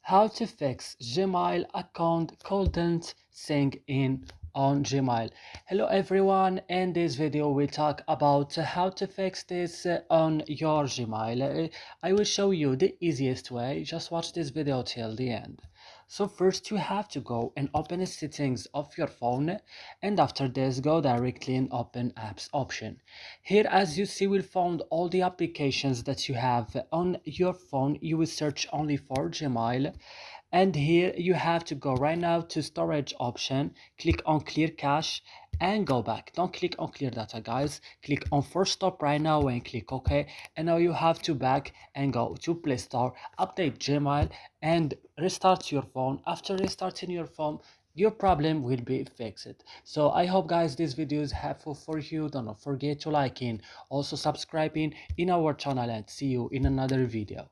how to fix Gmail account couldn't sync in on Gmail. Hello everyone, in this video we talk about how to fix this on your Gmail. I will show you the easiest way. Just watch this video till the end. So first you have to go and open the settings of your phone, and after this go directly in open apps option. Here as you see we'll find all the applications that you have on your phone. You will search only for Gmail, and here you have to go right now to storage option, click on clear cache and go back. Don't click on clear data guys, click on force stop right now and click OK. And now you have to back and go to Play Store, update Gmail and restart your phone. After restarting your phone, your problem will be fixed. So I hope guys this video is helpful for you. Don't forget to like in, also subscribing in our channel, and see you in another video.